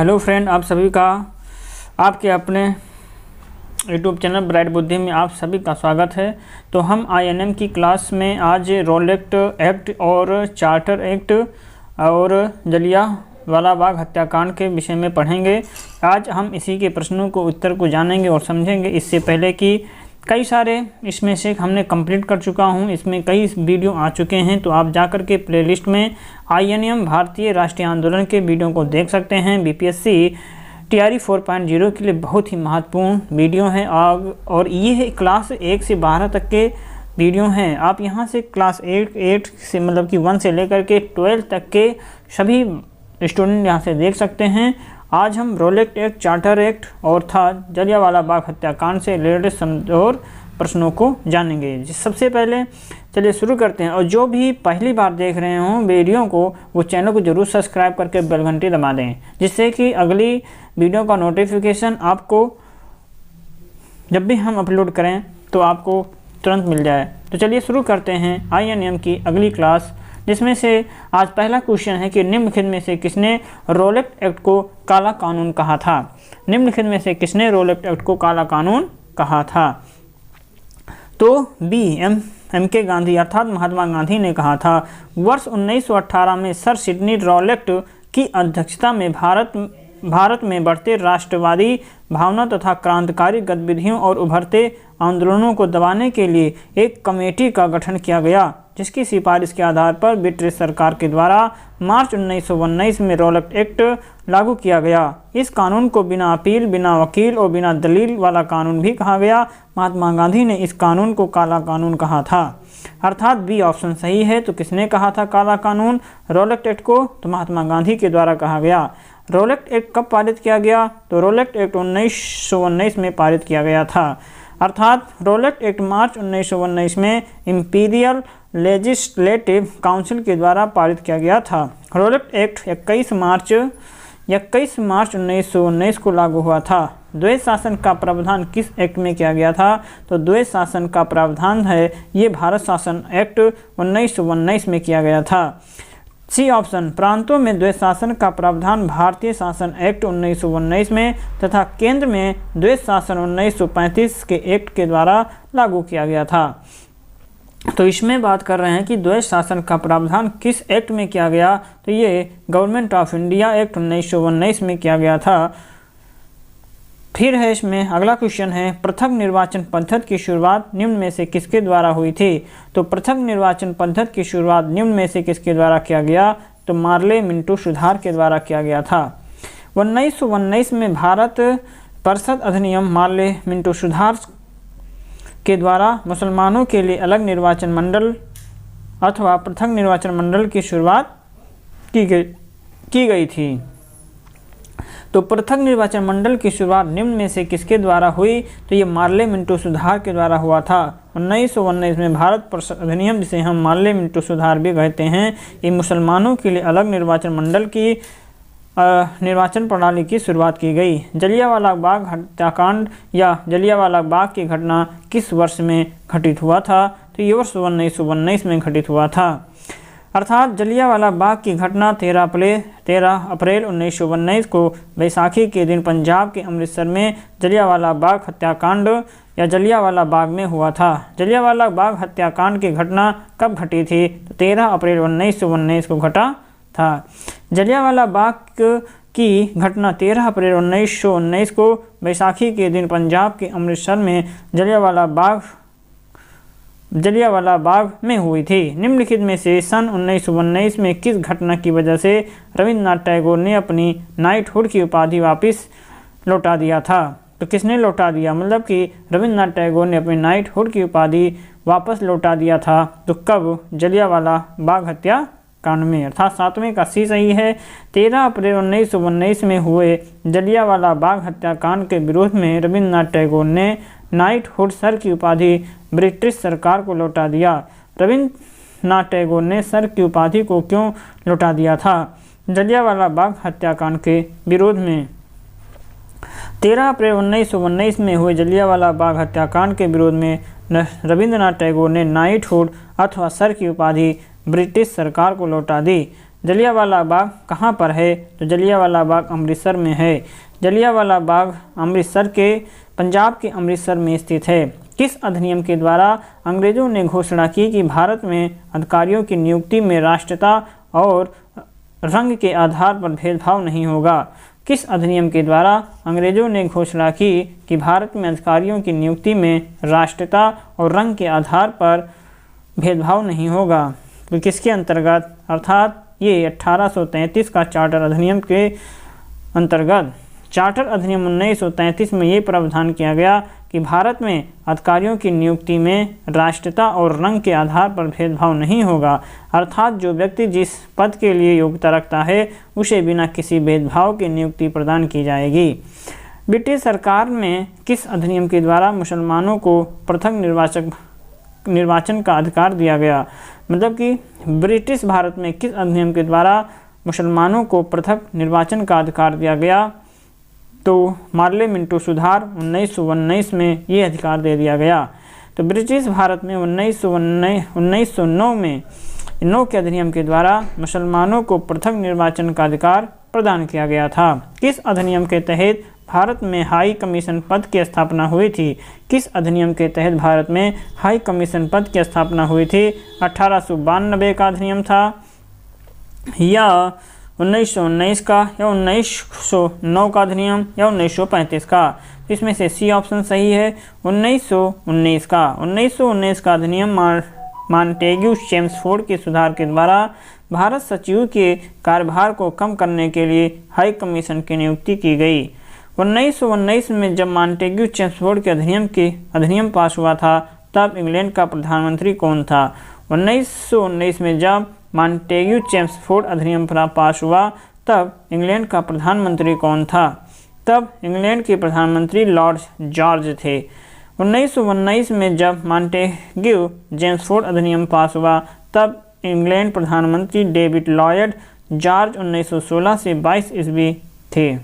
Hello friend, आप सभी का आपके अपने यूट्यूब चैनल ब्राइट बुद्धि में आप सभी का स्वागत है। तो हम आईएनएम की क्लास में आज रॉलेट एक्ट और चार्टर एक्ट और जलियांवाला बाग हत्याकांड के विषय में पढ़ेंगे। आज हम इसी के प्रश्नों को उत्तर को जानेंगे और समझेंगे। इससे पहले कि कई सारे इसमें से हमने कंप्लीट कर चुका हूं, इसमें कई वीडियो आ चुके हैं, तो आप जाकर के प्लेलिस्ट में आईएनएम भारतीय राष्ट्रीय आंदोलन के वीडियो को देख सकते हैं। बीपीएससी टीआरई 4.0 के लिए बहुत ही महत्वपूर्ण वीडियो है और ये क्लास 1 से 12 तक के वीडियो हैं। आप यहाँ से क्लास 8 से मतलब कि 1 से लेकर के 12 तक के सभी स्टूडेंट यहाँ से देख सकते हैं। आज हम रॉलेट एक्ट, चार्टर एक्ट और जलियांवाला बाग हत्याकांड से रिलेटेड और प्रश्नों को जानेंगे। सबसे पहले चलिए शुरू करते हैं। और जो भी पहली बार देख रहे हों वीडियो को, वो चैनल को जरूर सब्सक्राइब करके बेल घंटी दबा दें, जिससे कि अगली वीडियो का नोटिफिकेशन आपको जब भी हम अपलोड करें तो आपको तुरंत मिल जाए। तो चलिए शुरू करते हैं आईएनएम की अगली क्लास, जिसमें से आज पहला क्वेश्चन है कि निम्नलिखित में से किसने रॉलेट एक्ट को काला कानून कहा था। निम्नलिखित में से किसने रॉलेट एक्ट को काला कानून कहा था? तो बी एम के गांधी अर्थात महात्मा गांधी ने कहा था। वर्ष 1918 में सर सिडनी रॉलेट की अध्यक्षता में भारत में बढ़ते राष्ट्रवादी भावना तथा क्रांतिकारी गतिविधियों और उभरते आंदोलनों को दबाने के लिए एक कमेटी का गठन किया गया, जिसकी सिफारिश के आधार पर ब्रिटिश सरकार के द्वारा मार्च 1919 में रॉलेट एक्ट लागू किया गया। इस कानून को बिना अपील, बिना वकील और बिना दलील वाला कानून भी कहा गया। महात्मा गांधी ने इस कानून को काला कानून कहा था, अर्थात बी ऑप्शन सही है। तो किसने कहा था काला कानून रॉलेट एक्ट को? तो महात्मा गांधी के द्वारा कहा गया। रॉलेट एक्ट कब पारित किया गया? तो रॉलेट एक्ट 1919 में पारित किया गया था, अर्थात रॉलेट एक्ट मार्च 1919 में इंपीरियल लेजिस्लेटिव काउंसिल के द्वारा पारित किया गया था। रॉलेट एक्ट 21 मार्च 1919 को लागू हुआ था। द्वैध शासन का प्रावधान किस एक्ट में किया गया था? तो द्वैध शासन का प्रावधान है ये भारत शासन एक्ट 1919 में किया गया था। सी ऑप्शन, प्रांतों में द्वैध शासन का प्रावधान भारतीय शासन एक्ट 1919 में तथा केंद्र में द्वैध शासन 1935 के एक्ट के द्वारा लागू किया गया था। तो इसमें बात कर रहे हैं कि द्वैध शासन का प्रावधान किस एक्ट में किया गया? तो ये गवर्नमेंट ऑफ इंडिया एक्ट 1919 में किया गया था। फिर है इसमें अगला क्वेश्चन है, पृथक निर्वाचन पद्धति की शुरुआत निम्न में से किसके द्वारा हुई थी? तो पृथक निर्वाचन पद्धति की शुरुआत निम्न में से किसके द्वारा किया गया? तो मार्ले मिंटो सुधार के द्वारा किया गया था। 1919 में भारत परिषद अधिनियम मार्ले मिंटो सुधार के द्वारा मुसलमानों के लिए अलग निर्वाचन मंडल अथवा पृथक निर्वाचन मंडल की शुरुआत की गई थी। तो पृथक निर्वाचन मंडल की शुरुआत निम्न में से किसके द्वारा हुई? तो ये मार्ले मिंटो सुधार के द्वारा हुआ था। 1919 में भारत परिषद अधिनियम, जिसे हम मार्ले मिंटो सुधार भी कहते हैं, ये मुसलमानों के लिए अलग निर्वाचन मंडल की निर्वाचन प्रणाली की शुरुआत की गई। जलियांवाला बाग हत्याकांड या जलियांवाला बाग की घटना किस वर्ष में घटित हुआ था? तो ये वर्ष 1919 में घटित हुआ था, अर्थात जलियांवाला बाग की घटना 13 अप्रैल 1919 को बैसाखी के दिन पंजाब के अमृतसर में जलियांवाला बाग हत्याकांड या जलियांवाला बाग में हुआ था। जलियांवाला बाग हत्याकांड की घटना कब घटी थी? तो 13 अप्रैल 1919 को घटा था। जलियांवाला बाग की घटना 13 अप्रैल 1919 को बैसाखी के दिन पंजाब के अमृतसर में जलियांवाला बाग में हुई थी। निम्नलिखित में से सन 1919 में किस घटना की वजह से रविंद्रनाथ टैगोर ने अपनी नाइटहुड की उपाधि वापस लौटा दिया था? तो किसने लौटा दिया? मतलब कि रविंद्रनाथ टैगोर ने अपनी नाइटहुड की उपाधि वापस लौटा दिया था। तो कब? जलियांवाला बाग हत्याकांड में, अर्थात 7वें का सी सही है। 13 अप्रैल 1919 में हुए जलियांवाला बाग हत्याकांड के विरोध में रविंद्रनाथ टैगोर ने नाइटहुड सर की उपाधि ब्रिटिश सरकार को लौटा दिया। रविंद्रनाथ टैगोर ने सर की उपाधि को क्यों लौटा दिया था? जलियांवाला बाग हत्याकांड के विरोध में। 13 अप्रैल 1919 में हुए जलियांवाला बाग हत्याकांड के विरोध में रविंद्रनाथ टैगोर ने नाइटहुड अथवा सर की उपाधि ब्रिटिश सरकार को लौटा दी। जलियांवाला बाग कहाँ पर है? तो जलियांवाला बाग अमृतसर में है। जलियांवाला बाग अमृतसर के पंजाब के अमृतसर में स्थित है। किस अधिनियम के द्वारा अंग्रेजों ने घोषणा की कि भारत में अधिकारियों की नियुक्ति में राष्ट्रीयता और रंग के आधार पर भेदभाव नहीं होगा? किस अधिनियम के द्वारा अंग्रेजों ने घोषणा की कि भारत में अधिकारियों की नियुक्ति में राष्ट्रीयता और रंग के आधार पर भेदभाव नहीं होगा? तो किसके अंतर्गत? अर्थात ये 1833 का चार्टर अधिनियम के अंतर्गत। चार्टर अधिनियम 1933 में ये प्रावधान किया गया कि भारत में अधिकारियों की नियुक्ति में राष्ट्रीयता और रंग के आधार पर भेदभाव नहीं होगा, अर्थात जो व्यक्ति जिस पद के लिए योग्यता रखता है उसे बिना किसी भेदभाव की नियुक्ति प्रदान की जाएगी। ब्रिटिश सरकार में किस अधिनियम के द्वारा मुसलमानों को पृथक निर्वाचन का अधिकार दिया गया? मतलब कि ब्रिटिश भारत में किस अधिनियम के द्वारा मुसलमानों को पृथक निर्वाचन का अधिकार दिया गया? तो मार्ले मिंटो सुधार 1919 में ये अधिकार दे दिया गया। तो ब्रिटिश भारत में 1909 में 9 के अधिनियम के द्वारा मुसलमानों को पृथक निर्वाचन का अधिकार प्रदान किया गया था। किस अधिनियम के तहत भारत में हाई कमीशन पद की स्थापना हुई थी? किस अधिनियम के तहत भारत में हाई कमीशन पद की स्थापना हुई थी? 1892 का अधिनियम था या 1919 का या 1909 का अधिनियम या 1935 का? इसमें से सी ऑप्शन सही है, 1919 का। 1919 का अधिनियम मॉन्टेग्यू चेम्सफोर्ड के सुधार के द्वारा भारत सचिव के कार्यभार को कम करने के लिए हाई कमीशन की नियुक्ति की गई। 1919 में जब मॉन्टेग्यू चेम्सफोर्ड के अधिनियम पास हुआ था तब इंग्लैंड का प्रधानमंत्री कौन था? 1919 में जब मॉन्टेग्यू चेम्सफोर्ड अधिनियम पास हुआ तब इंग्लैंड का प्रधानमंत्री कौन था? तब इंग्लैंड के प्रधानमंत्री लॉर्ड जॉर्ज थे। 1919 में जब मॉन्टेग्यू चेम्सफोर्ड अधिनियम पास हुआ तब इंग्लैंड प्रधानमंत्री डेविड लॉयड जॉर्ज 1916 से 22 ईस्वी थे।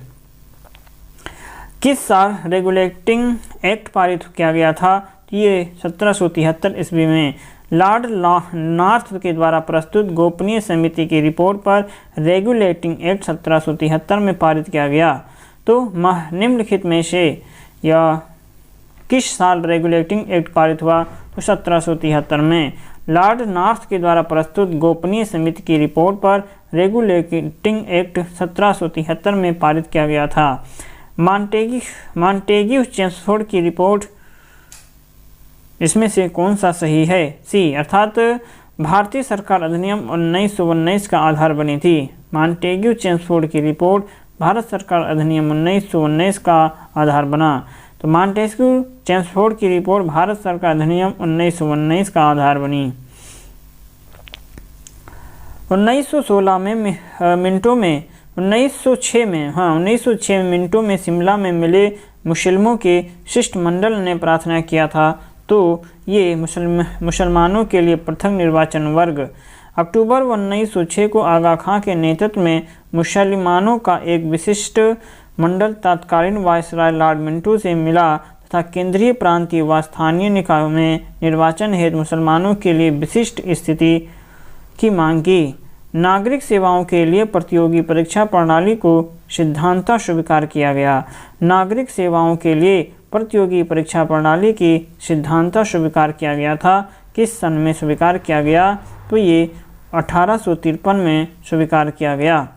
किस साल रेगुलेटिंग एक्ट पारित किया गया था? ये 1773 ईस्वी में। लॉर्ड नॉर्थ के द्वारा प्रस्तुत गोपनीय समिति की रिपोर्ट पर रेगुलेटिंग एक्ट 1773 में पारित किया गया। तो निम्नलिखित में से या किस साल रेगुलेटिंग एक्ट पारित हुआ? तो 1773 में। लॉर्ड नॉर्थ के द्वारा प्रस्तुत गोपनीय समिति की रिपोर्ट पर रेगुलेटिंग एक्ट 1773 में पारित किया गया था। मॉन्टेग्यू चेम्सफोर्ड की रिपोर्ट इसमें से कौन सा सही है? सी, अर्थात भारतीय सरकार अधिनियम 1919 का आधार बनी थी। मॉन्टेग्यू चेम्सफोर्ड की रिपोर्ट भारत सरकार अधिनियम 1919 का आधार बना। तो मॉन्टेग्यू चेम्सफोर्ड की रिपोर्ट भारत सरकार अधिनियम 1919 का आधार बनी। 1906 में मिंटो में शिमला में मिले मुसलमानों के शिष्टमंडल ने प्रार्थना किया था। तो ये मुसलमानों के लिए पृथक निर्वाचन वर्ग। अक्टूबर 1906 को आगा खां के नेतृत्व में मुसलमानों का एक विशिष्ट मंडल तत्कालीन वायसराय लॉर्ड मिंटो से मिला तथा केंद्रीय, प्रांतीय व स्थानीय निकायों में निर्वाचन हेतु मुसलमानों के लिए विशिष्ट स्थिति की मांग की। नागरिक सेवाओं के लिए प्रतियोगी परीक्षा प्रणाली को सिद्धांततः स्वीकार किया गया। नागरिक सेवाओं के लिए प्रतियोगी परीक्षा प्रणाली की सिद्धांततः स्वीकार किया गया था। किस सन में स्वीकार किया गया? तो ये 1853 में स्वीकार किया गया।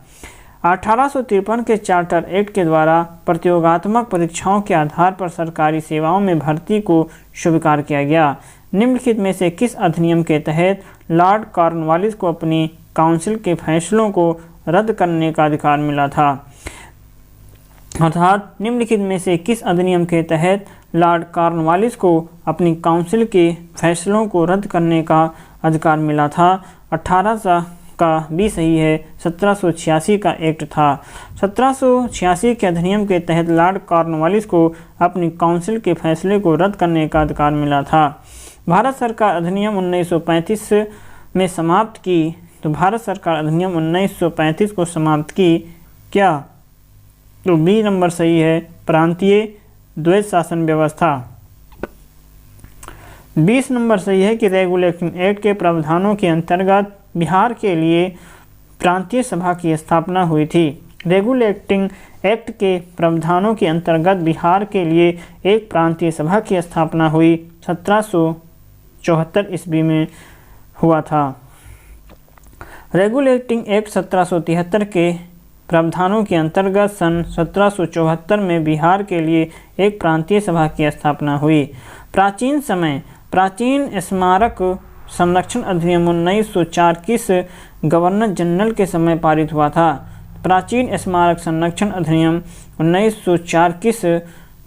1853 के चार्टर एक्ट के द्वारा प्रतियोगात्मक परीक्षाओं के आधार पर सरकारी सेवाओं में भर्ती को स्वीकार किया गया। निम्नलिखित में से किस अधिनियम के तहत लॉर्ड कॉर्नवालिस को अपनी काउंसिल के फैसलों को रद्द करने का अधिकार मिला था? अर्थात निम्नलिखित में से किस अधिनियम के तहत लॉर्ड कॉर्नवालिस को अपनी काउंसिल के फैसलों को रद्द करने का अधिकार मिला था? 18 का भी सही है, 1786 का एक्ट था। 1786 के अधिनियम के तहत लॉर्ड कॉर्नवालिस को अपनी काउंसिल के फैसले को रद्द करने का अधिकार मिला था। भारत सरकार अधिनियम 1935 में समाप्त की। तो भारत सरकार अधिनियम 1935 को समाप्त की क्या? तो बी नंबर सही है, प्रांतीय द्वैध शासन व्यवस्था। 20 नंबर सही है कि रेगुलेटिंग एक्ट के प्रावधानों के अंतर्गत बिहार के लिए प्रांतीय सभा की स्थापना हुई थी। रेगुलेटिंग एक्ट के प्रावधानों के अंतर्गत बिहार के लिए एक प्रांतीय सभा की स्थापना हुई 1774 ईस्वी में हुआ था। रेगुलेटिंग एक्ट 1773 के प्रावधानों के अंतर्गत सन 1774 में बिहार के लिए एक प्रांतीय सभा की स्थापना हुई। प्राचीन समय प्राचीन स्मारक संरक्षण अधिनियम 1904 किस गवर्नर जनरल के समय पारित हुआ था? प्राचीन स्मारक संरक्षण अधिनियम 1904 किस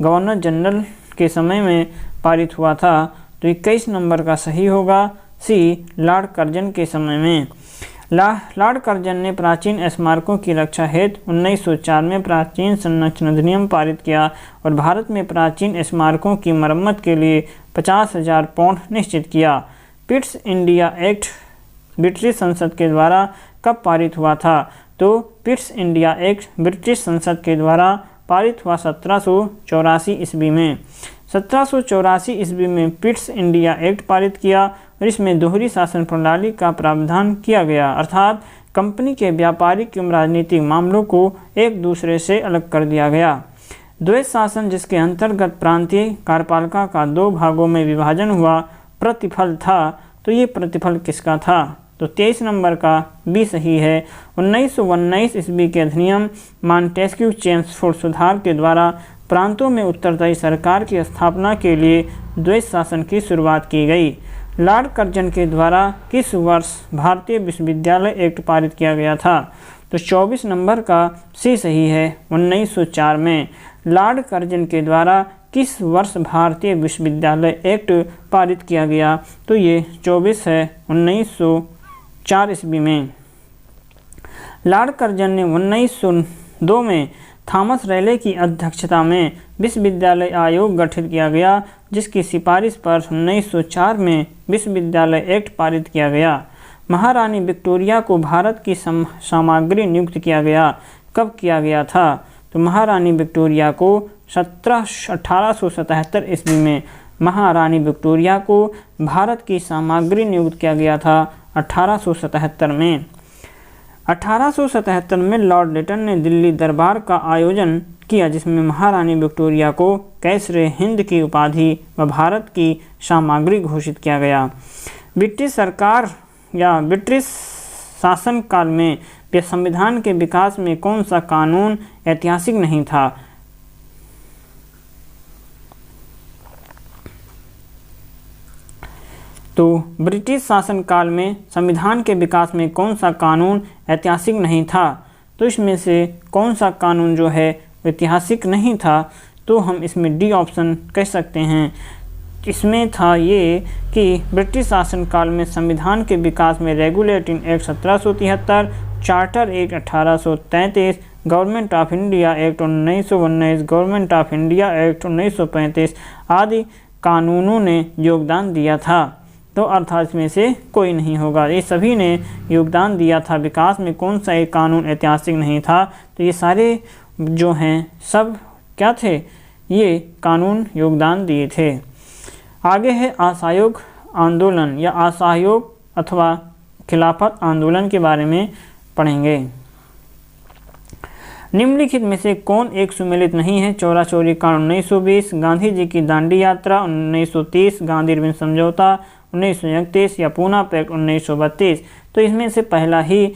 गवर्नर जनरल के समय में पारित हुआ था? तो 21 नंबर का सही होगा सी, लॉर्ड कर्जन के समय में। लॉर्ड कर्जन ने प्राचीन स्मारकों की रक्षा हेतु 1904 में प्राचीन संरक्षण अधिनियम पारित किया और भारत में प्राचीन स्मारकों की मरम्मत के लिए 50,000 पाउंड निश्चित किया। पिट्स इंडिया एक्ट ब्रिटिश संसद के द्वारा कब पारित हुआ था? तो पिट्स इंडिया एक्ट ब्रिटिश संसद के द्वारा पारित हुआ 1784 ईस्वी में। 1784 ईस्वी में पिट्स इंडिया एक्ट पारित किया और इसमें दोहरी शासन प्रणाली का प्रावधान किया गया, अर्थात कंपनी के व्यापारिक एवं राजनीतिक मामलों को एक दूसरे से अलग कर दिया गया। द्वैत शासन, जिसके अंतर्गत प्रांतीय कार्यपालिका का 2 भागों में विभाजन हुआ, प्रतिफल था। तो ये प्रतिफल किसका था? तो 23 नंबर का बी सही है। 1919 ईस्वी के अधिनियम मॉन्टेस्क्यू चेम्सफोर्ड सुधार के द्वारा प्रांतों में उत्तरदायी सरकार की स्थापना के लिए द्वैत शासन की शुरुआत की गई। लॉर्ड कर्जन के द्वारा किस वर्ष भारतीय विश्वविद्यालय एक्ट पारित किया गया था? तो 24 नंबर का सी सही है, 1904 में। लॉर्ड कर्जन के द्वारा किस वर्ष भारतीय विश्वविद्यालय एक्ट पारित किया गया? तो ये 24 है, 1904 ईस्वी में। लॉर्ड कर्जन ने 1902 में थॉमस रैले की अध्यक्षता में विश्वविद्यालय आयोग गठित किया गया, जिसकी सिफारिश पर 1904 में विश्वविद्यालय एक्ट पारित किया गया। महारानी विक्टोरिया को भारत की सामग्री नियुक्त किया गया, कब किया गया था? तो महारानी विक्टोरिया को 1877 ईस्वी में महारानी विक्टोरिया को भारत की सामग्री नियुक्त किया गया था 1877 में। 1877 में लॉर्ड लिटन ने दिल्ली दरबार का आयोजन किया, जिसमें महारानी विक्टोरिया को कैसरे हिंद की उपाधि व भारत की सामग्री घोषित किया गया। ब्रिटिश सरकार या ब्रिटिश शासन काल में संविधान के विकास में कौन सा कानून ऐतिहासिक नहीं था? तो ब्रिटिश शासन काल में संविधान के विकास में कौन सा कानून ऐतिहासिक नहीं था? तो इसमें से कौन सा कानून जो है ऐतिहासिक नहीं था? तो हम इसमें डी ऑप्शन कह सकते हैं। इसमें था ये कि ब्रिटिश शासन काल में संविधान के विकास में regulating act 1773, charter act 1833, government of India act 1919, government of India act 1935 आदि कानूनों ने योगदान दिया था। तो अर्थात इसमें से कोई नहीं होगा, ये सभी ने योगदान दिया था विकास में। कौन सा एक कानून ऐतिहासिक नहीं था? तो ये सारे जो हैं सब क्या थे? ये कानून योगदान दिए थे। आगे है असहयोग आंदोलन या असहयोग अथवा खिलाफत आंदोलन के बारे में पढ़ेंगे। निम्नलिखित में से कौन एक सुमेलित नहीं है? चौरा चौरी कांड 1920, गांधी जी की दांडी यात्रा 1930, गांधी इरविन समझौता 1931 या पूना पैक्ट 1932। तो इसमें से पहला ही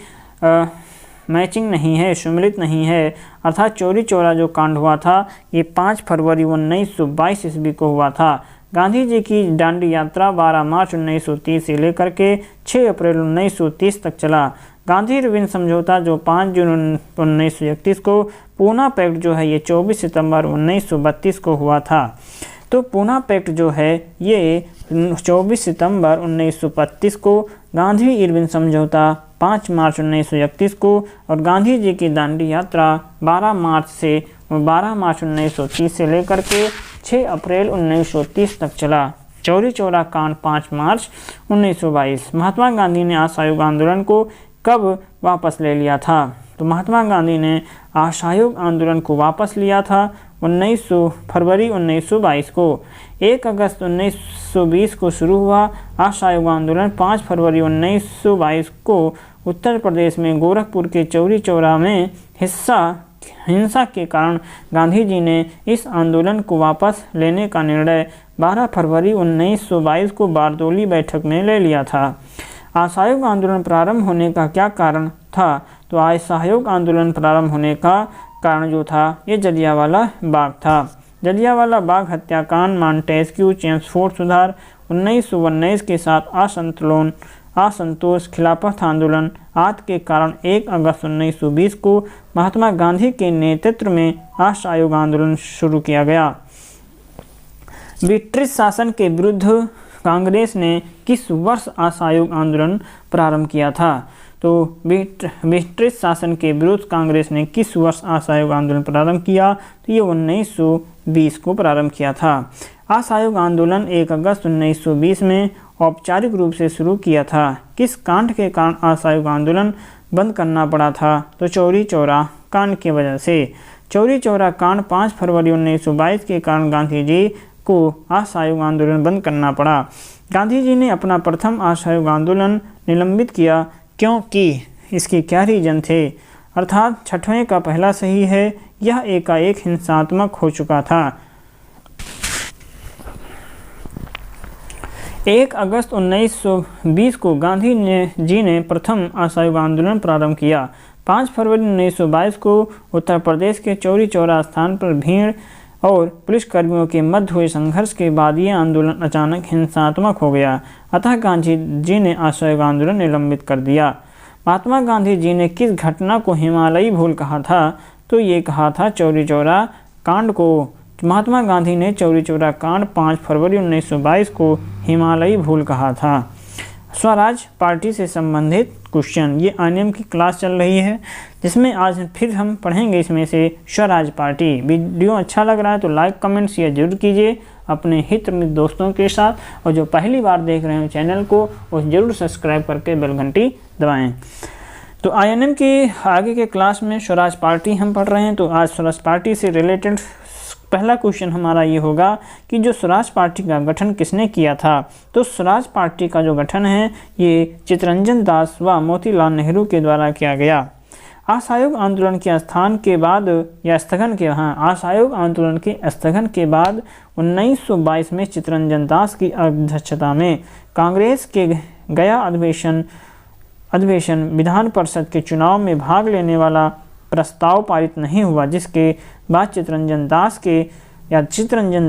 मैचिंग नहीं है, सुमेलित नहीं है। अर्थात चौरी चौरा जो कांड हुआ था ये 5 फरवरी 1922 ईस्वी को हुआ था। गांधी जी की दांडी यात्रा 12 मार्च 1930 से लेकर के 6 अप्रैल 1930 तक चला। गांधी इरविन समझौता जो 5 जून 1931 को, पूना पैक्ट जो है ये 24 सितंबर 1932 को हुआ था। तो पूना पैक्ट जो है ये 24 सितंबर 1932 को, गांधी इरविन समझौता 5 मार्च 1931 को और गांधी जी की दांडी यात्रा 12 मार्च 1930 से लेकर के 6 अप्रैल 1930 तक चला। चौरी चौरा कांड 5 मार्च 1922। महात्मा गांधी ने असहयोग आंदोलन को कब वापस ले लिया था? तो महात्मा गांधी ने असहयोग आंदोलन को वापस लिया था 19 फरवरी 1922 को। 1 अगस्त 1920 को शुरू हुआ असहयोग आंदोलन 5 फरवरी 1922 को उत्तर प्रदेश में गोरखपुर के चौरी चौरा में हिंसा के कारण गांधी जी ने इस आंदोलन को वापस लेने का निर्णय 12 फरवरी 1922 को बारदोली बैठक में ले लिया था। असहयोग आंदोलन प्रारंभ होने का क्या कारण था? तो असहयोग आंदोलन प्रारंभ होने का कारण जो था ये जलियांवाला बाग था। जलियांवाला बाग हत्याकांड, मॉन्टेस्क्यू चेम्सफोर्ड सुधार, 1919 के साथ असंतोष, खिलाफत आंदोलन आदि के कारण 1 अगस्त 1920 को महात्मा गांधी के नेतृत्व में असहयोग आंदोलन शुरू किया गया। ब्रिटिश शासन के विरुद्ध कांग्रेस ने किस वर्ष असहयोग आंदोलन प्रारंभ किया था? तो ब्रिटिश शासन के विरुद्ध कांग्रेस ने किस वर्ष असहयोग आंदोलन प्रारंभ किया? तो ये 1920 को प्रारंभ किया था। असहयोग आंदोलन 1 अगस्त 1920 में औपचारिक रूप से शुरू किया था। किस कांड के कारण असहयोग आंदोलन बंद करना पड़ा था? तो चौरी चौरा कांड की वजह से। चौरी चौरा कांड 5 फरवरी 1922 के कारण गांधी जी को असहयोग आंदोलन बंद करना पड़ा। गांधी जी ने अपना प्रथम असहयोग आंदोलन निलंबित किया, क्योंकि इसके क्या रीजन थे? अर्थात छठवें का पहला सही है, यह एकाएक हिंसात्मक हो चुका था। 1 अगस्त 1920 को गांधी जी ने प्रथम असहयोग आंदोलन प्रारंभ किया। 5 फरवरी 1922 को उत्तर प्रदेश के चौरी चौरा स्थान पर भीड़ और पुलिसकर्मियों के मध्य हुए संघर्ष के बाद ये आंदोलन अचानक हिंसात्मक हो गया, अतः गांधी जी ने असहयोग आंदोलन निलंबित कर दिया। महात्मा गांधी जी ने किस घटना को हिमालयी भूल कहा था? तो ये कहा था चौरी चौरा कांड को। महात्मा गांधी ने चौरी चौरा कांड 5 फरवरी 1922 को हिमालयी भूल कहा था। स्वराज पार्टी से संबंधित क्वेश्चन, ये आईएनएम की क्लास चल रही है जिसमें आज फिर हम पढ़ेंगे इसमें से स्वराज पार्टी। वीडियो अच्छा लग रहा है तो लाइक कमेंट शेयर जरूर कीजिए अपने हित मित्र दोस्तों के साथ, और जो पहली बार देख रहे हैं चैनल को वो जरूर सब्सक्राइब करके बेल घंटी दबाएँ। तो आईएनएम की आगे के क्लास में स्वराज पार्टी हम पढ़ रहे हैं। तो आज स्वराज पार्टी से रिलेटेड पहला क्वेश्चन हमारा ये होगा कि जो स्वराज पार्टी का गठन किसने किया था? तो स्वराज पार्टी का जो गठन है ये चित्तरंजन दास व मोतीलाल नेहरू के द्वारा किया गया। असहयोग आंदोलन के स्थान के बाद या स्थगन के असहयोग आंदोलन के स्थगन के बाद 1922 में चित्तरंजन दास की अध्यक्षता में कांग्रेस के गया अधिवेशन विधान परिषद के चुनाव में भाग लेने वाला प्रस्ताव पारित नहीं हुआ, जिसके बाद चित्तरंजन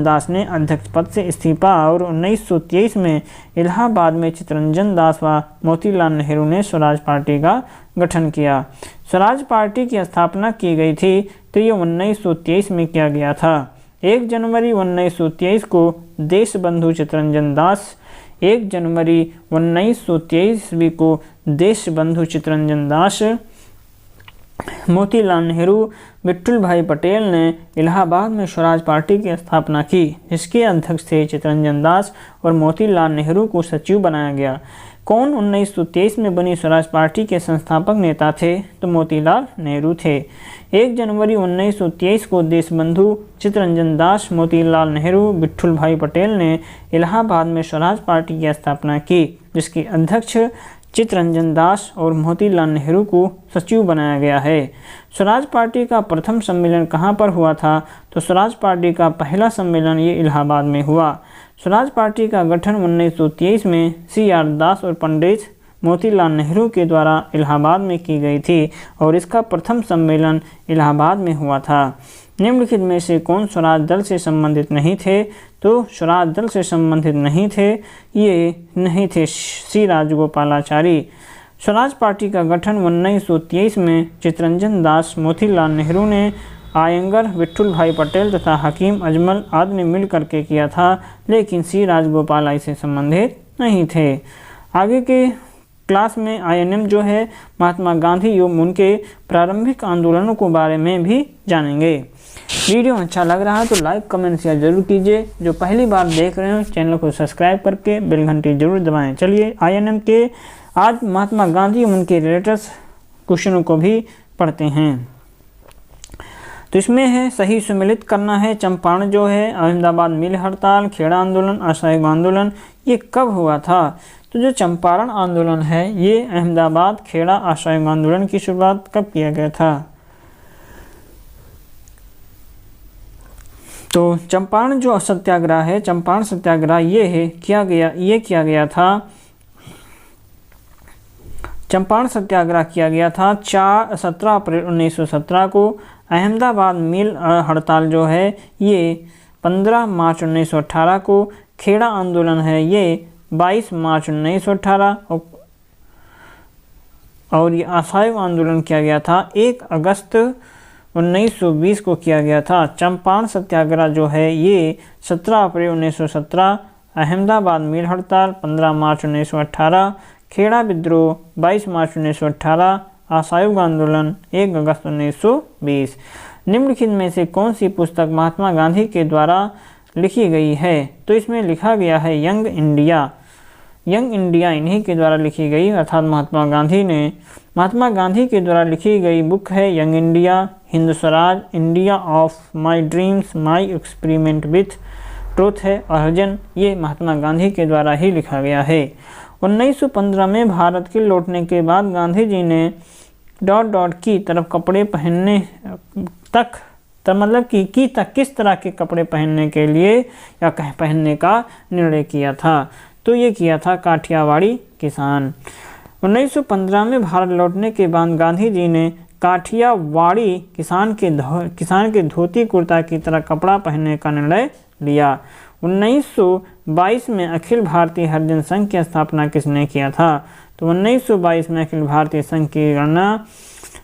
दास ने अध्यक्ष पद से इस्तीफा और 1923 में इलाहाबाद में चित्तरंजन दास व मोतीलाल नेहरू ने स्वराज पार्टी का गठन किया। स्वराज पार्टी की स्थापना की गई थी तो ये 1923 में किया गया था। 1 जनवरी 1923 को देशबंधु चित्तरंजन दास 1 जनवरी 1923 को देशबंधु चित्तरंजन दास, मोतीलाल नेहरू, विट्ठल भाई पटेल ने इलाहाबाद में स्वराज पार्टी की स्थापना की, जिसके अध्यक्ष थे चित्तरंजन दास और मोतीलाल नेहरू को सचिव बनाया गया। कौन 1923 में बनी स्वराज पार्टी के संस्थापक नेता थे? तो मोतीलाल नेहरू थे। 1 जनवरी 1923 को देशबंधु चित्तरंजन दास, मोतीलाल नेहरू, विट्ठल भाई पटेल ने इलाहाबाद में स्वराज पार्टी की स्थापना की, जिसके अध्यक्ष चित्तरंजन दास और मोतीलाल नेहरू को सचिव बनाया गया है। स्वराज पार्टी का प्रथम सम्मेलन कहाँ पर हुआ था? तो स्वराज पार्टी का पहला सम्मेलन ये इलाहाबाद में हुआ। स्वराज पार्टी का गठन 1923 में CR दास और पंडित मोतीलाल नेहरू के द्वारा इलाहाबाद में की गई थी और इसका प्रथम सम्मेलन इलाहाबाद में हुआ था। निम्नलिखित में से कौन स्वराज दल से संबंधित नहीं थे? तो स्वराज दल से संबंधित नहीं थे श्री राजगोपालाचारी। स्वराज पार्टी का गठन 1923 में चित्तरंजन दास, मोतीलाल नेहरू ने आयंगर, विट्ठल भाई पटेल तथा हकीम अजमल आदि ने मिल करके किया था, लेकिन श्री राजगोपाल इससे संबंधित नहीं थे। आगे के क्लास में आईएनएम जो है महात्मा गांधी एवं उनके प्रारंभिक आंदोलनों के बारे में भी जानेंगे। वीडियो अच्छा लग रहा है तो लाइक कमेंट शेयर जरूर कीजिए। जो पहली बार देख रहे हो चैनल को सब्सक्राइब करके बेल घंटी जरूर दबाएं। चलिए आईएनएम के आज महात्मा गांधी एवं उनके रिलेटेड क्वेश्चनों को भी पढ़ते हैं। तो इसमें है सही सुमिलित करना है। चंपारण जो है, अहमदाबाद मिल हड़ताल, खेड़ा आंदोलन, असहयोग आंदोलन, ये कब हुआ था? तो जो चंपारण आंदोलन है ये अहमदाबाद खेड़ा असहयोग आंदोलन की शुरुआत कब किया गया था? तो चंपारण जो सत्याग्रह है, चंपारण सत्याग्रह ये किया गया था, चंपारण सत्याग्रह किया गया था 17 अप्रैल 1917 को। अहमदाबाद मिल हड़ताल जो है ये 15 मार्च 1918 को। खेड़ा आंदोलन है ये 22 मार्च 1918 और ये असहयोग आंदोलन किया गया था 1 अगस्त 1920 को किया गया था। चंपारण सत्याग्रह जो है ये 17 अप्रैल 1917, अहमदाबाद मिल हड़ताल 15 मार्च 1918, खेड़ा विद्रोह 22 मार्च 1918, असहयोग आंदोलन 1 अगस्त 1920। निम्नलिखित में से कौन सी पुस्तक महात्मा गांधी के द्वारा लिखी गई है? तो इसमें लिखा गया है यंग इंडिया। यंग इंडिया इन्हीं के द्वारा लिखी गई, अर्थात महात्मा गांधी के द्वारा लिखी गई बुक है young India, Hind Swaraj, India of my dreams, my experiment with truth है और हरिजन, ये महात्मा गांधी के द्वारा ही लिखा गया है। 1915 में भारत के लौटने के बाद गांधी जी ने की तरफ कपड़े पहनने तक मतलब कि किस तरह के कपड़े पहनने के लिए या पहनने का निर्णय किया था? तो ये किया था काठियावाड़ी किसान। 1915 में भारत लौटने के बाद गांधी जी ने काठियावाड़ी किसान के धोती कुर्ता की तरह कपड़ा पहनने का निर्णय लिया। 1922 में अखिल भारतीय हरिजन संघ की स्थापना किसने किया था? तो 1922 में अखिल भारतीय संघ की गणना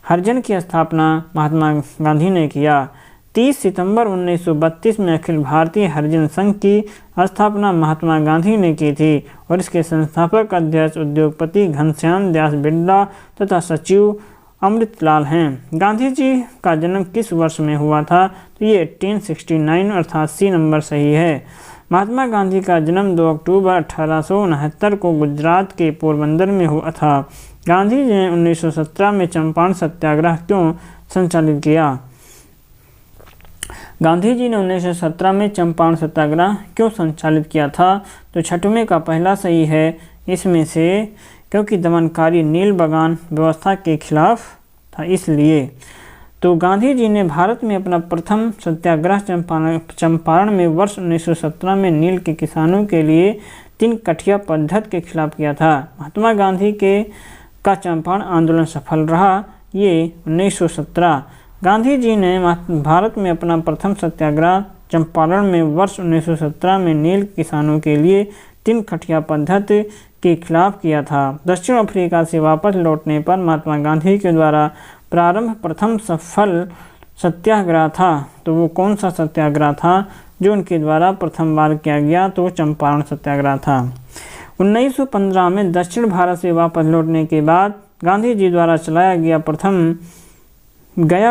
हरिजन की स्थापना महात्मा गांधी ने किया। 30 सितंबर 1932 में अखिल भारतीय हरिजन संघ की स्थापना महात्मा गांधी ने की थी और इसके संस्थापक अध्यक्ष उद्योगपति घनश्याम दास बिरला तथा सचिव अमृतलाल हैं। गांधी जी का जन्म किस वर्ष में हुआ था? तो ये 1869 अर्थात सी नंबर सही है। महात्मा गांधी का जन्म 2 अक्टूबर 1869 को गुजरात के पोरबंदर में हुआ था। गांधी जी ने 1917 में चंपारण सत्याग्रह क्यों संचालित किया? गांधी जी ने 1917 में चंपारण सत्याग्रह क्यों संचालित किया था? तो छठवें का पहला सही है इसमें से, क्योंकि दमनकारी नील बगान व्यवस्था के खिलाफ था इसलिए। तो गांधी जी ने भारत में अपना प्रथम सत्याग्रह चंपारण में वर्ष 1917 में नील के किसानों के लिए 3 कठिया पद्धति के खिलाफ किया था। महात्मा गांधी का चंपारण आंदोलन सफल रहा ये 1917। गांधी जी ने भारत में अपना प्रथम सत्याग्रह चंपारण में वर्ष 1917 में नील किसानों के लिए 3 कठिया पद्धति के खिलाफ किया था। दक्षिण अफ्रीका से वापस लौटने पर महात्मा गांधी के द्वारा प्रारंभ प्रथम सफल सत्याग्रह था। तो वो कौन सा सत्याग्रह था जो उनके द्वारा प्रथम बार किया गया? तो चंपारण सत्याग्रह था। 1915 में दक्षिण भारत से वापस लौटने के बाद गांधी जी द्वारा चलाया गया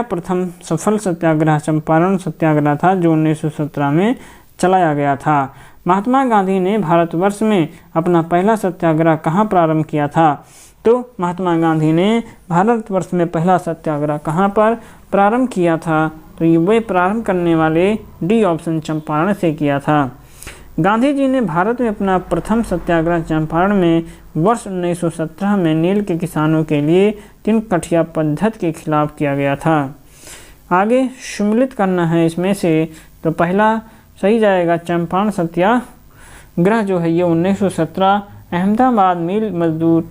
प्रथम सफल सत्याग्रह चंपारण सत्याग्रह था जो 1917 में चलाया गया था। महात्मा गांधी ने भारतवर्ष में अपना पहला सत्याग्रह कहाँ प्रारंभ किया था? तो महात्मा गांधी ने भारतवर्ष में पहला सत्याग्रह कहाँ पर प्रारंभ किया था? तो ये वे प्रारंभ करने वाले डी ऑप्शन चंपारण से किया था। गांधी जी ने भारत में अपना प्रथम सत्याग्रह चंपारण में वर्ष 1917 में नील के किसानों के लिए 3 कठिया पद्धति के खिलाफ किया गया था। आगे सम्मिलित करना है इसमें से, तो पहला सही जाएगा चंपारण सत्याग्रह जो है ये 1917, अहमदाबाद मिल मजदूर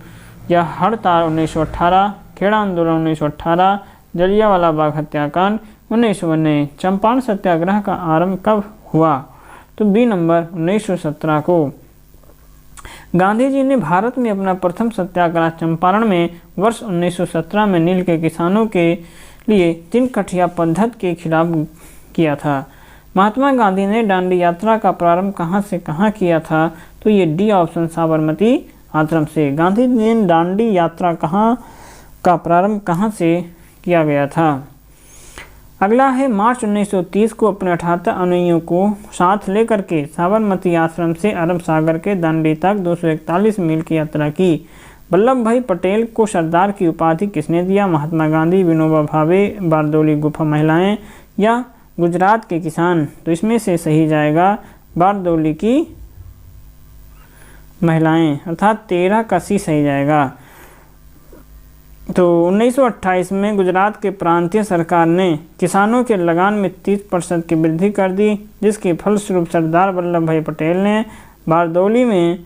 या हड़ताल 1918, खेड़ा आंदोलन 1918, जलियांवाला बाग हत्याकांड 1919। चंपारण सत्याग्रह का आरंभ कब हुआ? तो बी नंबर 1917 को। गांधी जी ने भारत में अपना प्रथम सत्याग्रह चंपारण में वर्ष 1917 में नील के किसानों के लिए 3 कठिया पद्धति के खिलाफ किया था। महात्मा गांधी ने दांडी यात्रा का प्रारंभ कहाँ से कहाँ किया था? तो ये डी ऑप्शन साबरमती आश्रम से। गांधी जी ने दांडी यात्रा का प्रारंभ कहाँ से किया गया था? अगला है मार्च 1930 को अपने 78 अनुयायियों को साथ लेकर के साबरमती आश्रम से अरब सागर के दांडी तक 241 मील की यात्रा की। वल्लभ भाई पटेल को सरदार की उपाधि किसने दिया? महात्मा गांधी, विनोबा भावे, बारदौली गुफा महिलाएं या गुजरात के किसान? तो इसमें से सही जाएगा बारदौली की महिलाएं, अर्थात 13 का सी सही जाएगा। तो 1928 में गुजरात के प्रांतीय सरकार ने किसानों के लगान में 30% की वृद्धि कर दी, जिसके फलस्वरूप सरदार वल्लभ भाई पटेल ने बारदौली में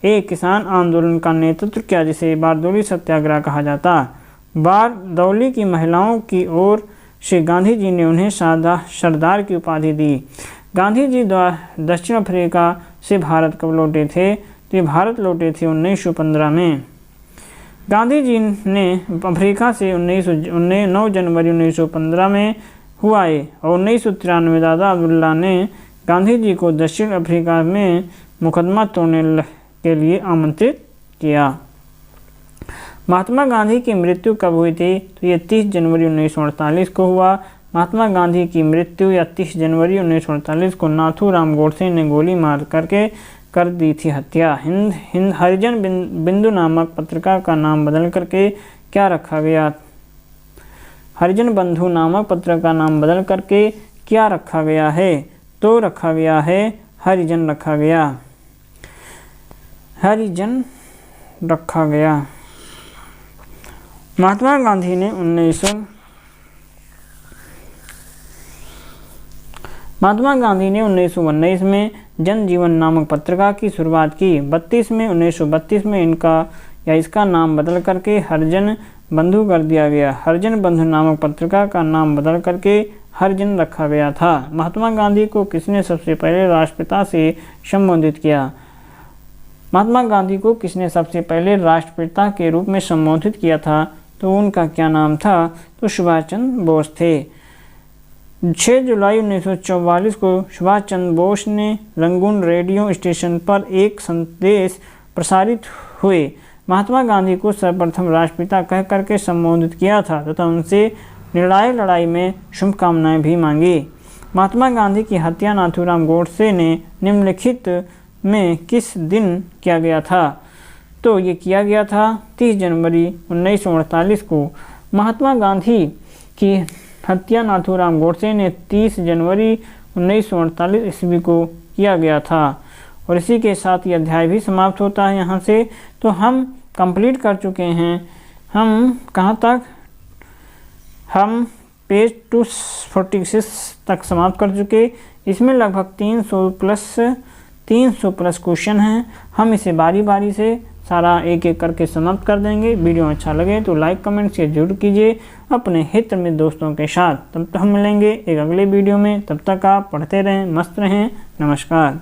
एक किसान आंदोलन का नेतृत्व किया, जिसे बारदौली सत्याग्रह कहा जाता। बारदौली की महिलाओं की ओर से गांधी जी ने उन्हें सरदार की उपाधि दी। गांधी जी दक्षिण अफ्रीका से भारत कब लौटे थे? तो ये भारत लौटे थे 1915 में। गांधी जी ने अफ्रीका से 9 जनवरी 1915 में हुआ है और 1993 में दादा अब्दुल्ला ने गांधी जी को दक्षिण अफ्रीका में मुकदमा तोड़ने के लिए आमंत्रित किया। महात्मा गांधी की मृत्यु कब हुई थी? तो ये 30 जनवरी 1948 को हुआ। महात्मा गांधी की मृत्यु या 30 जनवरी 1948 को नाथूराम गोडसे ने गोली मार करके कर दी थी हत्या। हरिजन बिंदु नामक पत्रिका का नाम बदल करके क्या रखा गया? हरिजन बंधु नामक पत्रिका का नाम बदल करके क्या रखा गया है? तो रखा गया है हरिजन रखा गया, हरिजन रखा गया। महात्मा गांधी ने 1919 में जन जीवन नामक पत्रिका की शुरुआत की। 1932 में इसका नाम बदल करके हरिजन बंधु कर दिया गया। हरिजन बंधु नामक पत्रिका का नाम बदल करके हरिजन रखा गया था। महात्मा गांधी को किसने सबसे पहले राष्ट्रपिता से संबोधित किया? महात्मा गांधी को किसने सबसे पहले राष्ट्रपिता के रूप में संबोधित किया था? तो उनका क्या नाम था? तो सुभाष चंद्र बोस थे। 6 जुलाई 1944 को सुभाष चंद्र बोस ने रंगून रेडियो स्टेशन पर एक संदेश प्रसारित हुए महात्मा गांधी को सर्वप्रथम राष्ट्रपिता कह करके संबोधित किया था तथा उनसे निर्णायक लड़ाई में शुभकामनाएं भी मांगी। महात्मा गांधी की हत्या नाथूराम गोडसे ने निम्नलिखित में किस दिन किया गया था? तो ये किया गया था 30 जनवरी 1948 को। महात्मा गांधी की हत्या नाथूराम गोडसे ने 30 जनवरी 1948 ईस्वी को किया गया था। और इसी के साथ ये अध्याय भी समाप्त होता है यहाँ से। तो हम कंप्लीट कर चुके हैं। हम कहाँ तक? हम पेज 246 तक समाप्त कर चुके। इसमें लगभग 300 प्लस क्वेश्चन हैं। हम इसे बारी बारी से सारा एक एक करके समाप्त कर देंगे। वीडियो अच्छा लगे तो लाइक कमेंट शेयर जरूर कीजिए अपने हित में दोस्तों के साथ। तब तक हम मिलेंगे एक अगले वीडियो में। तब तक आप पढ़ते रहें, मस्त रहें। नमस्कार।